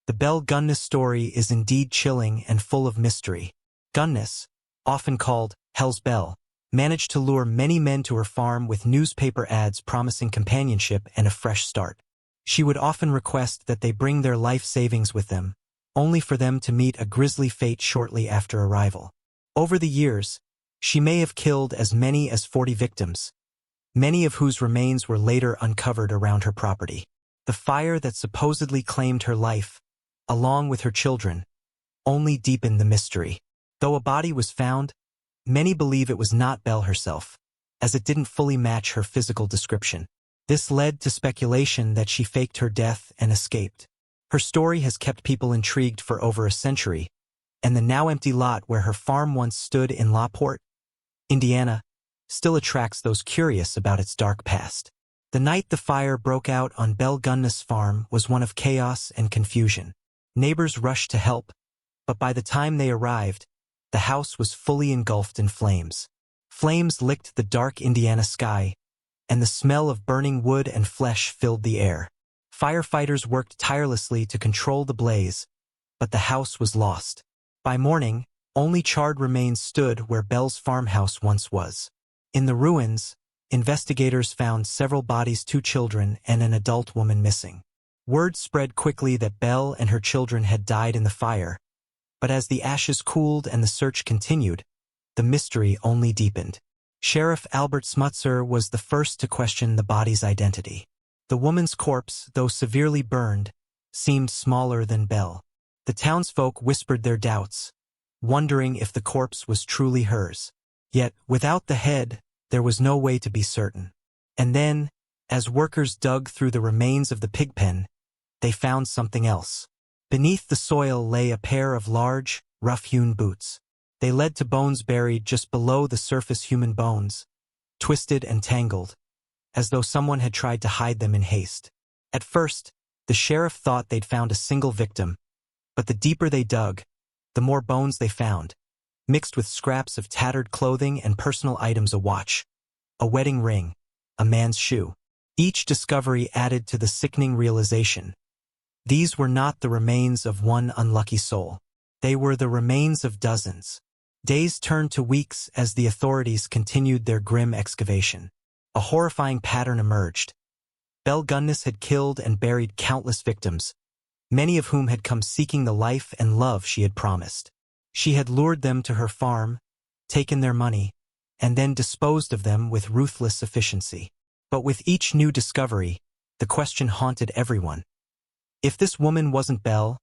The Belle Gunness story is indeed chilling and full of mystery. Gunness, often called Hell's Belle, managed to lure many men to her farm with newspaper ads promising companionship and a fresh start. She would often request that they bring their life savings with them, only for them to meet a grisly fate shortly after arrival. Over the years, she may have killed as many as 40 victims, many of whose remains were later uncovered around her property. The fire that supposedly claimed her life, along with her children, only deepened the mystery. Though a body was found, many believe it was not Belle herself, as it didn't fully match her physical description. This led to speculation that she faked her death and escaped. Her story has kept people intrigued for over a century, and the now empty lot where her farm once stood in Laporte, Indiana, still attracts those curious about its dark past. The night the fire broke out on Belle Gunness' farm was one of chaos and confusion. Neighbors rushed to help, but by the time they arrived, the house was fully engulfed in flames. Flames licked the dark Indiana sky, and the smell of burning wood and flesh filled the air. Firefighters worked tirelessly to control the blaze, but the house was lost. By morning, only charred remains stood where Belle's farmhouse once was. In the ruins, investigators found several bodies, 2 children and an adult woman missing. Word spread quickly that Belle and her children had died in the fire, but as the ashes cooled and the search continued, the mystery only deepened. Sheriff Albert Smutzer was the first to question the body's identity. The woman's corpse, though severely burned, seemed smaller than Belle. The townsfolk whispered their doubts, wondering if the corpse was truly hers. Yet, without the head, there was no way to be certain. And then, as workers dug through the remains of the pig pen, they found something else. Beneath the soil lay a pair of large, rough-hewn boots. They led to bones buried just below the surface, human bones, twisted and tangled, as though someone had tried to hide them in haste. At first, the sheriff thought they'd found a single victim, but the deeper they dug, the more bones they found, mixed with scraps of tattered clothing and personal items: a watch, a wedding ring, a man's shoe. Each discovery added to the sickening realization. These were not the remains of one unlucky soul. They were the remains of dozens. Days turned to weeks as the authorities continued their grim excavation. A horrifying pattern emerged. Belle Gunness had killed and buried countless victims, many of whom had come seeking the life and love she had promised. She had lured them to her farm, taken their money, and then disposed of them with ruthless efficiency. But with each new discovery, the question haunted everyone. If this woman wasn't Belle,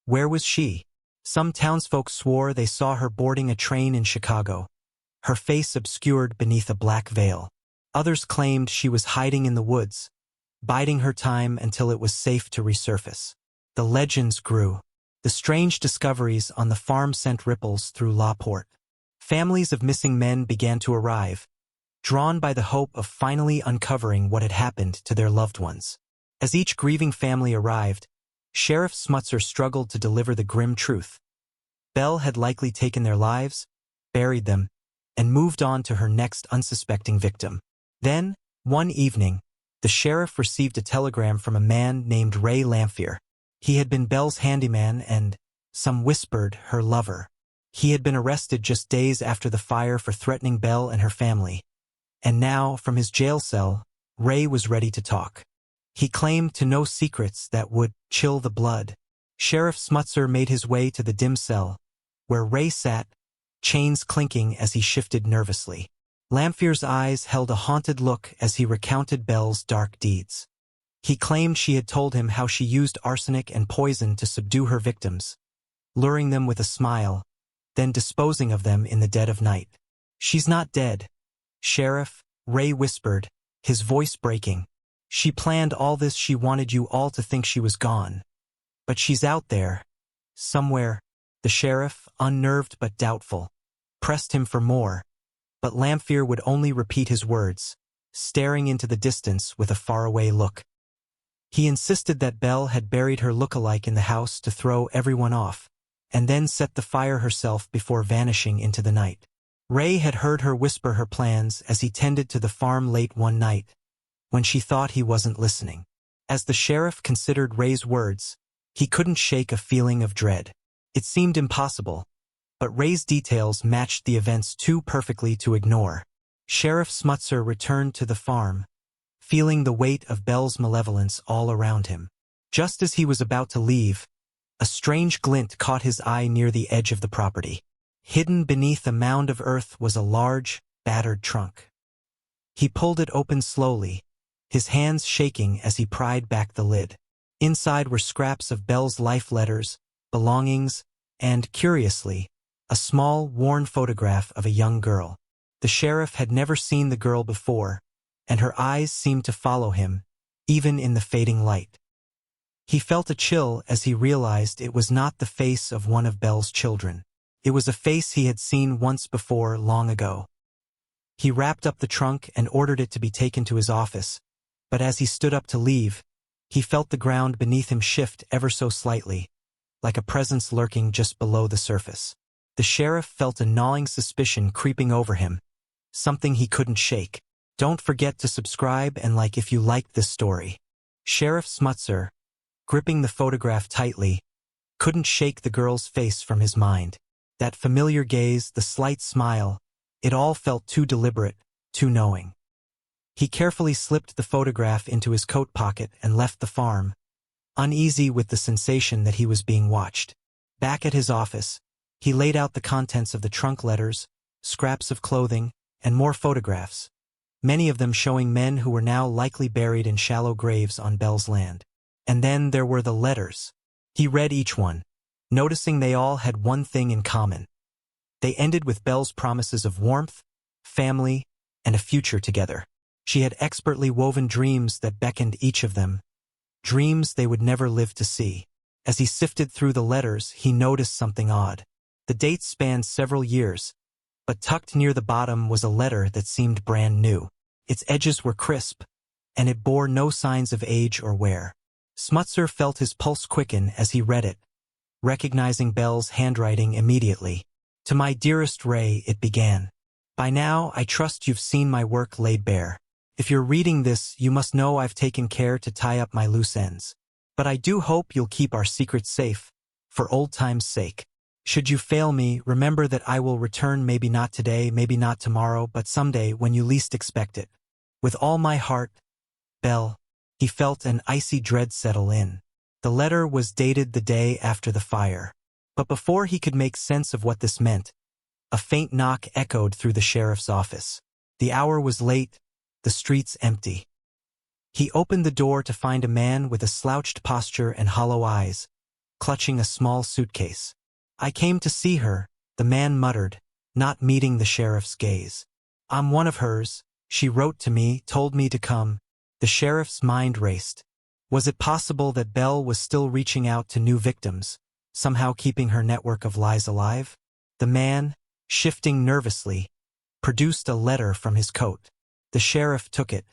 where was she? Some townsfolk swore they saw her boarding a train in Chicago, her face obscured beneath a black veil. Others claimed she was hiding in the woods, biding her time until it was safe to resurface. The legends grew. The strange discoveries on the farm sent ripples through Laporte. Families of missing men began to arrive, drawn by the hope of finally uncovering what had happened to their loved ones. As each grieving family arrived, Sheriff Smutzer struggled to deliver the grim truth. Belle had likely taken their lives, buried them, and moved on to her next unsuspecting victim. Then, one evening, the sheriff received a telegram from a man named Ray Lamphere. He had been Belle's handyman and, some whispered, her lover. He had been arrested just days after the fire for threatening Belle and her family. And now, from his jail cell, Ray was ready to talk. He claimed to know secrets that would chill the blood. Sheriff Smutzer made his way to the dim cell, where Ray sat, chains clinking as he shifted nervously. Lamphere's eyes held a haunted look as he recounted Belle's dark deeds. He claimed she had told him how she used arsenic and poison to subdue her victims, luring them with a smile, then disposing of them in the dead of night. "She's not dead, Sheriff," Ray whispered, his voice breaking. "She planned all this. She wanted you all to think she was gone. But she's out there, somewhere." The sheriff, unnerved but doubtful, pressed him for more, but Lamphere would only repeat his words, staring into the distance with a faraway look. He insisted that Belle had buried her look-alike in the house to throw everyone off, and then set the fire herself before vanishing into the night. Ray had heard her whisper her plans as he tended to the farm late one night, when she thought he wasn't listening. As the sheriff considered Ray's words, He couldn't shake a feeling of dread. It seemed impossible, but Ray's details matched the events too perfectly to ignore. Sheriff Smutzer returned to the farm, feeling the weight of Belle's malevolence all around him. Just as he was about to leave, a strange glint caught his eye near the edge of the property. Hidden beneath a mound of earth was a large, battered trunk. He pulled it open slowly, his hands shaking as he pried back the lid. Inside were scraps of Belle's life letters, belongings, and, curiously, a small, worn photograph of a young girl. The sheriff had never seen the girl before, and her eyes seemed to follow him, even in the fading light. He felt a chill as he realized it was not the face of one of Belle's children. It was a face he had seen once before long ago. He wrapped up the trunk and ordered it to be taken to his office, but as he stood up to leave, he felt the ground beneath him shift ever so slightly, like a presence lurking just below the surface. The sheriff felt a gnawing suspicion creeping over him, something he couldn't shake. Don't forget to subscribe and like if you liked this story. Sheriff Smutzer, gripping the photograph tightly, couldn't shake the girl's face from his mind. That familiar gaze, the slight smile, it all felt too deliberate, too knowing. He carefully slipped the photograph into his coat pocket and left the farm, uneasy with the sensation that he was being watched. Back at his office, he laid out the contents of the trunk: letters, scraps of clothing, and more photographs, many of them showing men who were now likely buried in shallow graves on Belle's land. And then there were the letters. He read each one, noticing they all had one thing in common. They ended with Belle's promises of warmth, family, and a future together. She had expertly woven dreams that beckoned each of them, dreams they would never live to see. As he sifted through the letters, he noticed something odd. The dates spanned several years, but tucked near the bottom was a letter that seemed brand new. Its edges were crisp, and it bore no signs of age or wear. Smutzer felt his pulse quicken as he read it, recognizing Belle's handwriting immediately. To my dearest Ray, it began. By now, I trust you've seen my work laid bare. If you're reading this, you must know I've taken care to tie up my loose ends. But I do hope you'll keep our secret safe, for old time's sake. Should you fail me, remember that I will return, maybe not today, maybe not tomorrow, but someday when you least expect it. With all my heart, Belle. He felt an icy dread settle in. The letter was dated the day after the fire. But before he could make sense of what this meant, a faint knock echoed through the sheriff's office. The hour was late, the streets empty. He opened the door to find a man with a slouched posture and hollow eyes, clutching a small suitcase. I came to see her, the man muttered, not meeting the sheriff's gaze. I'm one of hers. She wrote to me, told me to come. The sheriff's mind raced. Was it possible that Belle was still reaching out to new victims, somehow keeping her network of lies alive? The man, shifting nervously, produced a letter from his coat. The sheriff took it,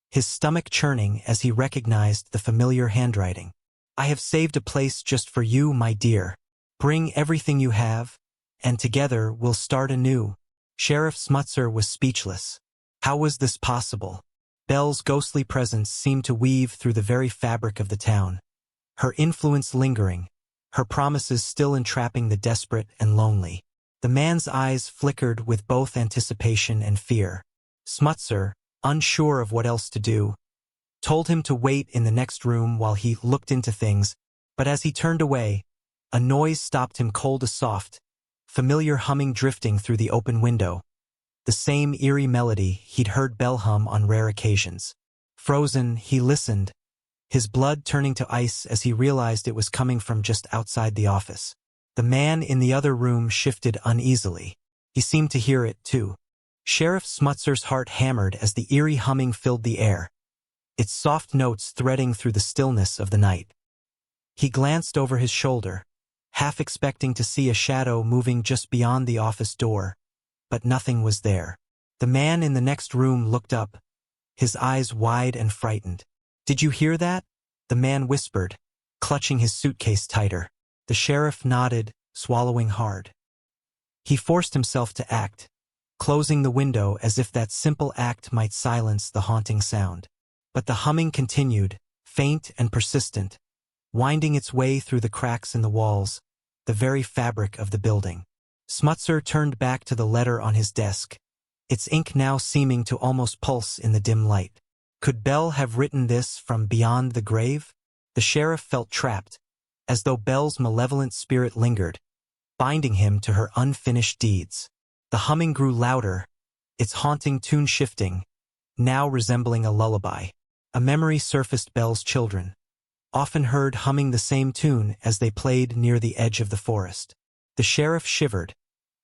his stomach churning as he recognized the familiar handwriting. I have saved a place just for you, my dear. Bring everything you have, and together we'll start anew. Sheriff Smutzer was speechless. How was this possible? Belle's ghostly presence seemed to weave through the very fabric of the town, her influence lingering, her promises still entrapping the desperate and lonely. The man's eyes flickered with both anticipation and fear. Smutzer, unsure of what else to do, told him to wait in the next room while he looked into things, but as he turned away, a noise stopped him cold as soft, familiar humming drifting through the open window. The same eerie melody he'd heard Belle hum on rare occasions. Frozen, he listened, his blood turning to ice as he realized it was coming from just outside the office. The man in the other room shifted uneasily. He seemed to hear it, too. Sheriff Smutzer's heart hammered as the eerie humming filled the air, its soft notes threading through the stillness of the night. He glanced over his shoulder, half expecting to see a shadow moving just beyond the office door, but nothing was there. The man in the next room looked up, his eyes wide and frightened. Did you hear that? The man whispered, clutching his suitcase tighter. The sheriff nodded, swallowing hard. He forced himself to act, closing the window as if that simple act might silence the haunting sound. But the humming continued, faint and persistent, winding its way through the cracks in the walls, the very fabric of the building. Smutzer turned back to the letter on his desk, its ink now seeming to almost pulse in the dim light. Could Belle have written this from beyond the grave? The sheriff felt trapped, as though Belle's malevolent spirit lingered, binding him to her unfinished deeds. The humming grew louder, its haunting tune shifting, now resembling a lullaby. A memory surfaced. Belle's children, often heard humming the same tune as they played near the edge of the forest. The sheriff shivered,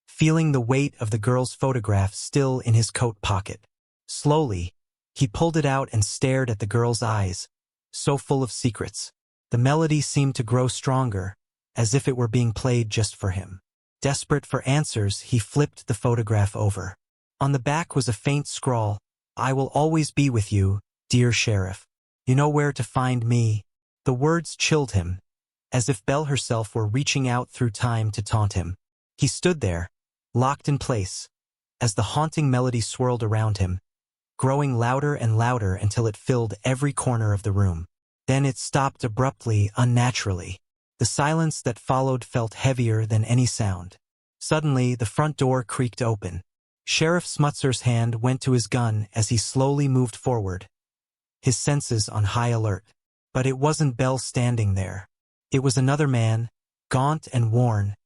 feeling the weight of the girl's photograph still in his coat pocket. Slowly, he pulled it out and stared at the girl's eyes, so full of secrets. The melody seemed to grow stronger, as if it were being played just for him. Desperate for answers, he flipped the photograph over. On the back was a faint scrawl, "I will always be with you, dear sheriff. You know where to find me." The words chilled him, as if Belle herself were reaching out through time to taunt him. He stood there, locked in place, as the haunting melody swirled around him, growing louder and louder until it filled every corner of the room. Then it stopped abruptly, unnaturally. The silence that followed felt heavier than any sound. Suddenly, the front door creaked open. Sheriff Smutzer's hand went to his gun as he slowly moved forward, his senses on high alert. But it wasn't Belle standing there. It was another man, gaunt and worn,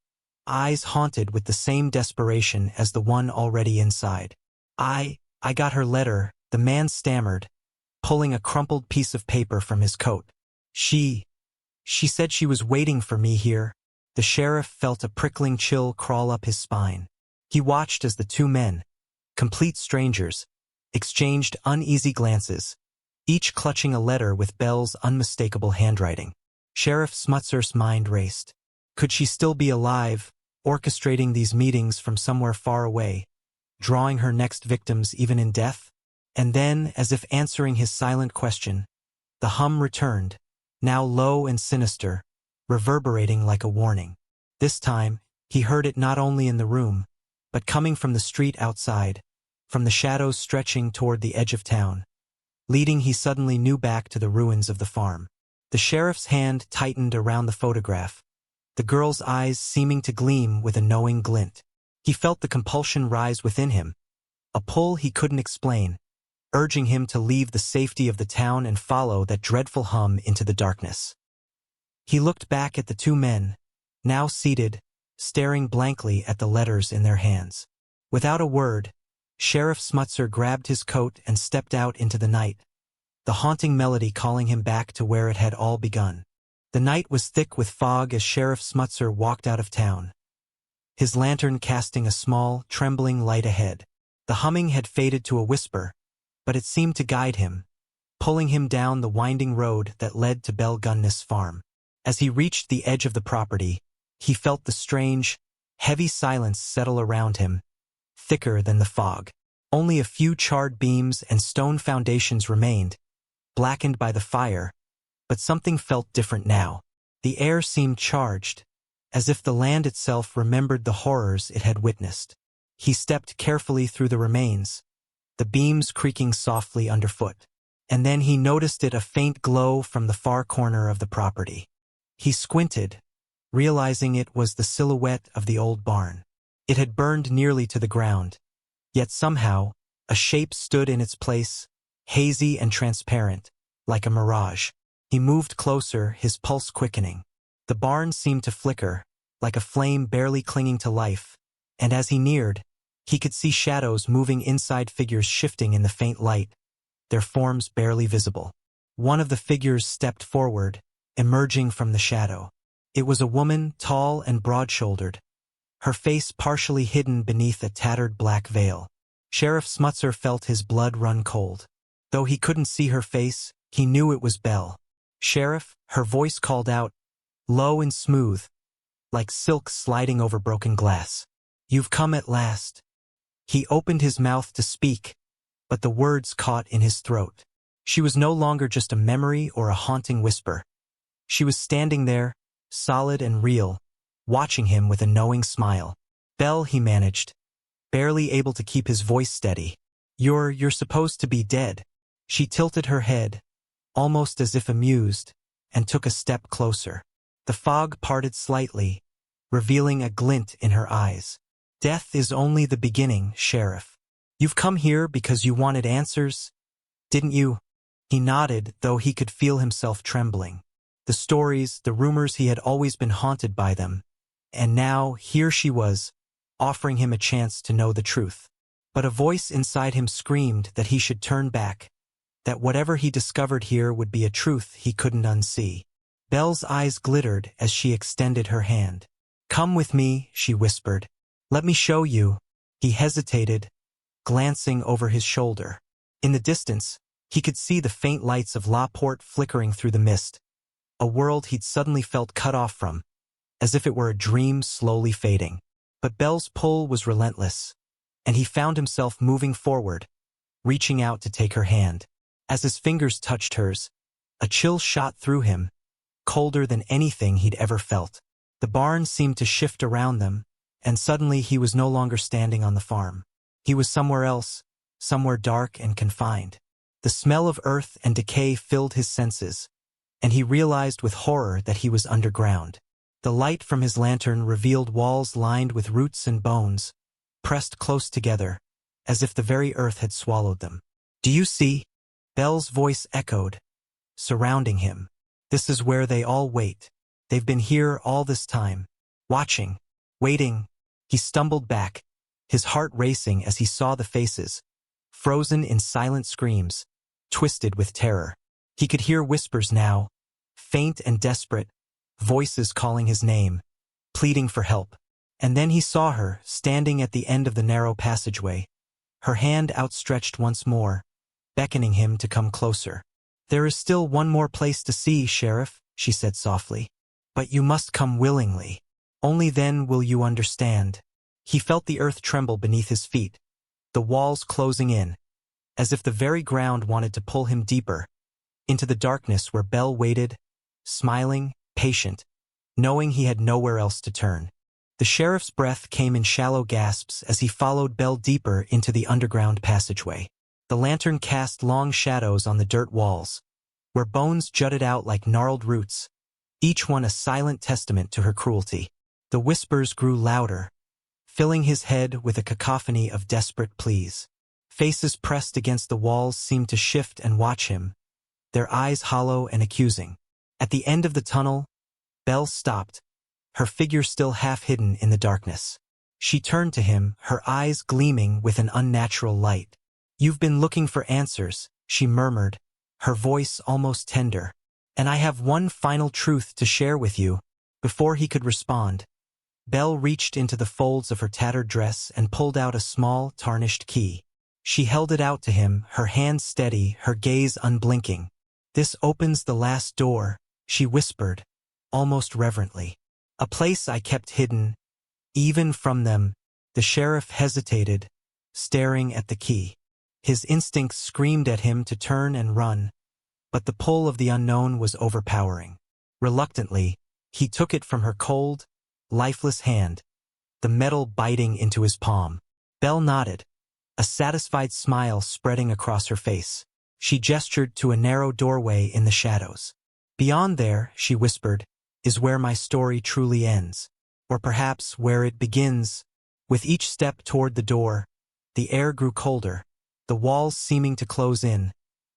eyes haunted with the same desperation as the one already inside. I got her letter," the man stammered, pulling a crumpled piece of paper from his coat. She said she was waiting for me here." The sheriff felt a prickling chill crawl up his spine. He watched as the two men, complete strangers, exchanged uneasy glances, each clutching a letter with Belle's unmistakable handwriting. Sheriff Smutzer's mind raced. Could she still be alive, orchestrating these meetings from somewhere far away, drawing her next victims even in death? And then, as if answering his silent question, the hum returned, now low and sinister, reverberating like a warning. This time, he heard it not only in the room, but coming from the street outside, from the shadows stretching toward the edge of town, leading he suddenly knew back to the ruins of the farm. The sheriff's hand tightened around the photograph, the girl's eyes seeming to gleam with a knowing glint. He felt the compulsion rise within him, a pull he couldn't explain, urging him to leave the safety of the town and follow that dreadful hum into the darkness. He looked back at the two men, now seated, staring blankly at the letters in their hands. Without a word, Sheriff Smutzer grabbed his coat and stepped out into the night, the haunting melody calling him back to where it had all begun. The night was thick with fog as Sheriff Smutzer walked out of town, his lantern casting a small, trembling light ahead. The humming had faded to a whisper, but it seemed to guide him, pulling him down the winding road that led to Belle Gunness' farm. As he reached the edge of the property, he felt the strange, heavy silence settle around him, thicker than the fog. Only a few charred beams and stone foundations remained, blackened by the fire, but something felt different now. The air seemed charged, as if the land itself remembered the horrors it had witnessed. He stepped carefully through the remains, the beams creaking softly underfoot. And then he noticed a faint glow from the far corner of the property. He squinted, realizing it was the silhouette of the old barn. It had burned nearly to the ground, yet somehow, a shape stood in its place, hazy and transparent, like a mirage. He moved closer, his pulse quickening. The barn seemed to flicker, like a flame barely clinging to life, and as he neared, he could see shadows moving inside, figures shifting in the faint light, their forms barely visible. One of the figures stepped forward, emerging from the shadow. It was a woman, tall and broad-shouldered, her face partially hidden beneath a tattered black veil. Sheriff Smutzer felt his blood run cold. Though he couldn't see her face, he knew it was Belle. "Sheriff," her voice called out, low and smooth, like silk sliding over broken glass. "You've come at last." He opened his mouth to speak, but the words caught in his throat. She was no longer just a memory or a haunting whisper. She was standing there, solid and real, watching him with a knowing smile. "Belle," he managed, barely able to keep his voice steady. You're supposed to be dead." She tilted her head, almost as if amused, and took a step closer. The fog parted slightly, revealing a glint in her eyes. "Death is only the beginning, Sheriff. You've come here because you wanted answers, didn't you?" He nodded, though he could feel himself trembling. The stories, the rumors, he had always been haunted by them. And now, here she was, offering him a chance to know the truth. But a voice inside him screamed that he should turn back, that whatever he discovered here would be a truth he couldn't unsee. Belle's eyes glittered as she extended her hand. "Come with me," she whispered. "Let me show you." He hesitated, glancing over his shoulder. In the distance, he could see the faint lights of Laporte flickering through the mist, a world he'd suddenly felt cut off from, as if it were a dream slowly fading. But Belle's pull was relentless, and he found himself moving forward, reaching out to take her hand. As his fingers touched hers, a chill shot through him, colder than anything he'd ever felt. The barn seemed to shift around them, and suddenly he was no longer standing on the farm. He was somewhere else, somewhere dark and confined. The smell of earth and decay filled his senses, and he realized with horror that he was underground. The light from his lantern revealed walls lined with roots and bones, pressed close together, as if the very earth had swallowed them. "Do you see?" Belle's voice echoed, surrounding him. "This is where they all wait. They've been here all this time, watching, waiting." He stumbled back, his heart racing as he saw the faces, frozen in silent screams, twisted with terror. He could hear whispers now, faint and desperate, voices calling his name, pleading for help. And then he saw her, standing at the end of the narrow passageway, her hand outstretched once more, beckoning him to come closer. "There is still one more place to see, Sheriff," she said softly. "But you must come willingly. Only then will you understand." He felt the earth tremble beneath his feet, the walls closing in, as if the very ground wanted to pull him deeper, into the darkness where Belle waited, smiling, patient, knowing he had nowhere else to turn. The sheriff's breath came in shallow gasps as he followed Belle deeper into the underground passageway. The lantern cast long shadows on the dirt walls, where bones jutted out like gnarled roots, each one a silent testament to her cruelty. The whispers grew louder, filling his head with a cacophony of desperate pleas. Faces pressed against the walls seemed to shift and watch him, their eyes hollow and accusing. At the end of the tunnel, Belle stopped, her figure still half hidden in the darkness. She turned to him, her eyes gleaming with an unnatural light. "You've been looking for answers," she murmured, her voice almost tender. "And I have one final truth to share with you." Before he could respond, Belle reached into the folds of her tattered dress and pulled out a small, tarnished key. She held it out to him, her hand steady, her gaze unblinking. "This opens the last door," she whispered, almost reverently. "A place I kept hidden, even from them." The sheriff hesitated, staring at the key. His instincts screamed at him to turn and run, but the pull of the unknown was overpowering. Reluctantly, he took it from her cold, lifeless hand, the metal biting into his palm. Belle nodded, a satisfied smile spreading across her face. She gestured to a narrow doorway in the shadows. "Beyond there," she whispered, "is where my story truly ends. Or perhaps where it begins." With each step toward the door, the air grew colder, the walls seeming to close in,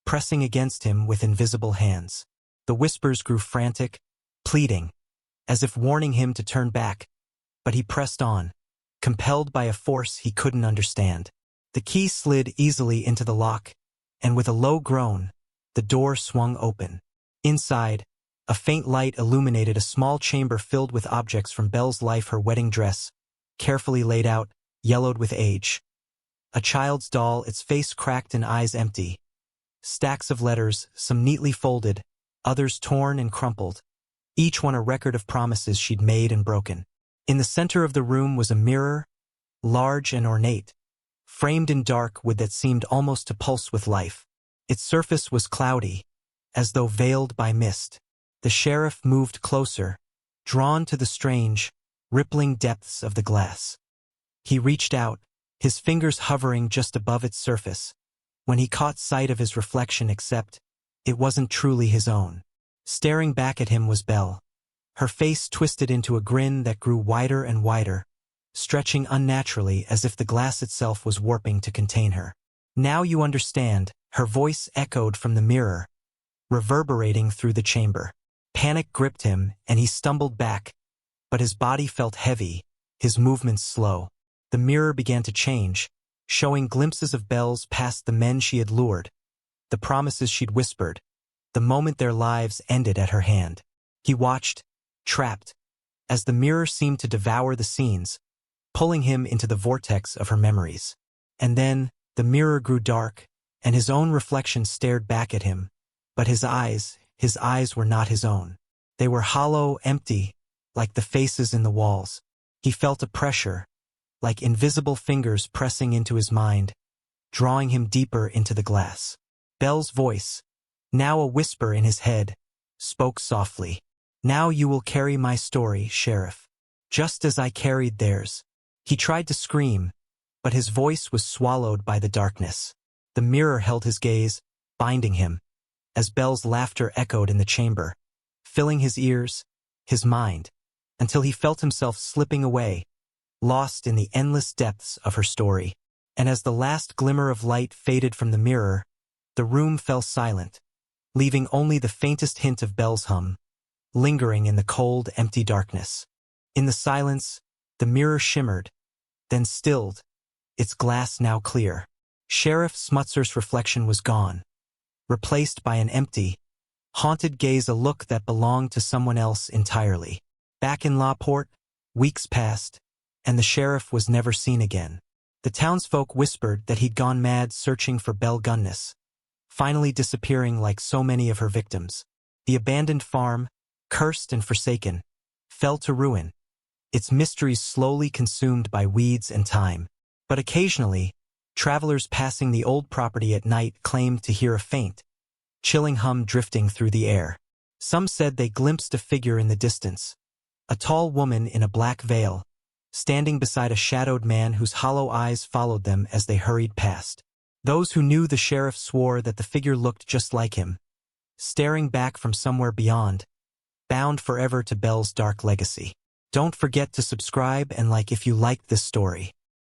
pressing against him with invisible hands. The whispers grew frantic, pleading, as if warning him to turn back, but he pressed on, compelled by a force he couldn't understand. The key slid easily into the lock, and with a low groan, the door swung open. Inside, a faint light illuminated a small chamber filled with objects from Belle's life, her wedding dress, carefully laid out, yellowed with age. A child's doll, its face cracked and eyes empty. Stacks of letters, some neatly folded, others torn and crumpled, each one a record of promises she'd made and broken. In the center of the room was a mirror, large and ornate, framed in dark wood that seemed almost to pulse with life. Its surface was cloudy, as though veiled by mist. The sheriff moved closer, drawn to the strange, rippling depths of the glass. He reached out, his fingers hovering just above its surface, when he caught sight of his reflection, except it wasn't truly his own. Staring back at him was Belle. Her face twisted into a grin that grew wider and wider, stretching unnaturally as if the glass itself was warping to contain her. "Now you understand," her voice echoed from the mirror, reverberating through the chamber. Panic gripped him, and he stumbled back, but his body felt heavy, his movements slow. The mirror began to change, showing glimpses of Belle's past, the men she had lured, the promises she'd whispered, the moment their lives ended at her hand. He watched, trapped, as the mirror seemed to devour the scenes, pulling him into the vortex of her memories. And then, the mirror grew dark, and his own reflection stared back at him, but his eyes were not his own. They were hollow, empty, like the faces in the walls. He felt a pressure, like invisible fingers pressing into his mind, drawing him deeper into the glass. Belle's voice, now a whisper in his head, spoke softly. "Now you will carry my story, Sheriff, just as I carried theirs." He tried to scream, but his voice was swallowed by the darkness. The mirror held his gaze, binding him, as Belle's laughter echoed in the chamber, filling his ears, his mind, until he felt himself slipping away, lost in the endless depths of her story. And as the last glimmer of light faded from the mirror, the room fell silent, leaving only the faintest hint of Belle's hum, lingering in the cold, empty darkness. In the silence, the mirror shimmered, then stilled, its glass now clear. Sheriff Smutzer's reflection was gone, replaced by an empty, haunted gaze, a look that belonged to someone else entirely. Back in Laporte, weeks passed, and the sheriff was never seen again. The townsfolk whispered that he'd gone mad searching for Belle Gunness, finally disappearing like so many of her victims. The abandoned farm, cursed and forsaken, fell to ruin, its mysteries slowly consumed by weeds and time. But occasionally, travelers passing the old property at night claimed to hear a faint, chilling hum drifting through the air. Some said they glimpsed a figure in the distance, a tall woman in a black veil, standing beside a shadowed man whose hollow eyes followed them as they hurried past. Those who knew the sheriff swore that the figure looked just like him, staring back from somewhere beyond, bound forever to Belle's dark legacy. Don't forget to subscribe and like if you liked this story.